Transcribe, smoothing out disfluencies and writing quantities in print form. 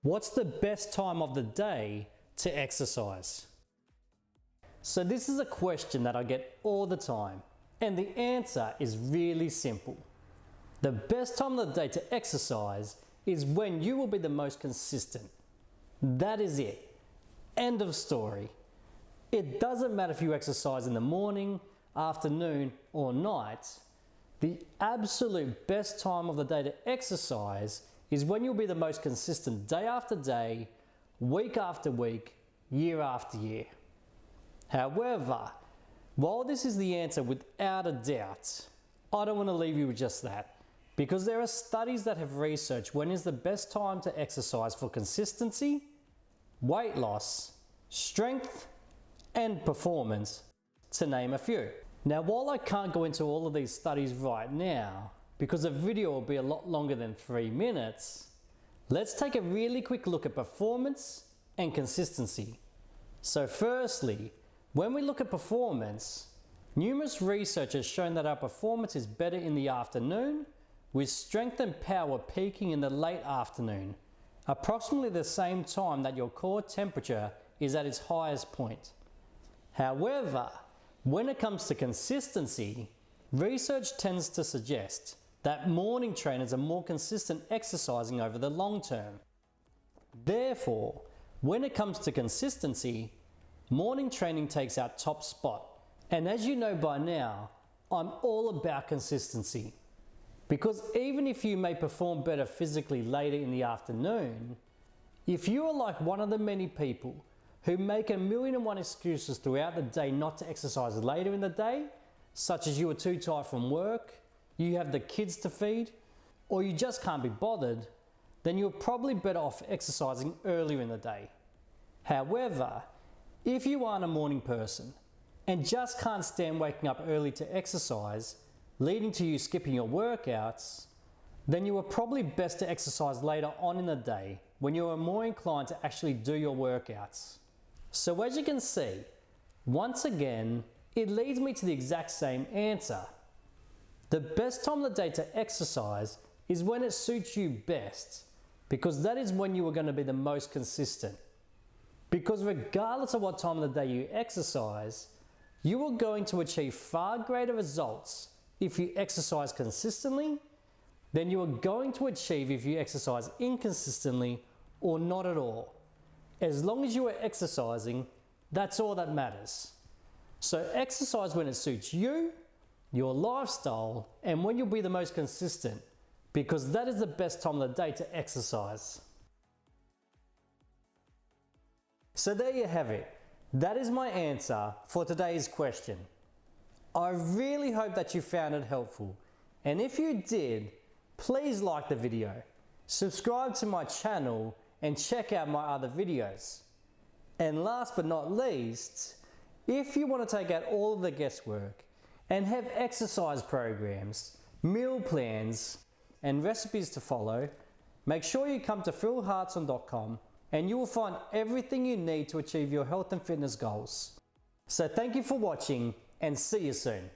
What's the best time of the day to exercise? So this is a question that I get all the time, and the answer is really simple. The best time of the day to exercise is when you will be the most consistent. That is it. End of story. It doesn't matter if you exercise in the morning, afternoon, or night. The absolute best time of the day to exercise is when you'll be the most consistent day after day, week after week, year after year. However, while this is the answer without a doubt, I don't want to leave you with just that, because there are studies that have researched when is the best time to exercise for consistency, weight loss, strength, and performance, to name a few. Now, while I can't go into all of these studies right now, because the video will be a lot longer than 3 minutes, let's take a really quick look at performance and consistency. So firstly, when we look at performance, numerous research has shown that our performance is better in the afternoon, with strength and power peaking in the late afternoon, approximately the same time that your core temperature is at its highest point. However, when it comes to consistency, research tends to suggest that morning trainers are more consistent exercising over the long term. Therefore, when it comes to consistency, morning training takes our top spot. And as you know by now, I'm all about consistency. Because even if you may perform better physically later in the afternoon, if you are like one of the many people who make 1,000,001 excuses throughout the day not to exercise later in the day, such as you are too tired from work, you have the kids to feed, or you just can't be bothered, then you're probably better off exercising earlier in the day. However, if you aren't a morning person and just can't stand waking up early to exercise, leading to you skipping your workouts, then you are probably best to exercise later on in the day when you are more inclined to actually do your workouts. So as you can see, once again, it leads me to the exact same answer. The best time of the day to exercise is when it suits you best, because that is when you are going to be the most consistent. Because regardless of what time of the day you exercise, you are going to achieve far greater results if you exercise consistently than you are going to achieve if you exercise inconsistently or not at all. As long as you are exercising, that's all that matters. So exercise when it suits you, your lifestyle, and when you'll be the most consistent, because that is the best time of the day to exercise. So there you have it. That is my answer for today's question. I really hope that you found it helpful, and if you did, please like the video, subscribe to my channel, and check out my other videos. And last but not least, if you want to take out all of the guesswork and have exercise programs, meal plans, and recipes to follow, make sure you come to philhartson.com and you will find everything you need to achieve your health and fitness goals. So thank you for watching, and see you soon.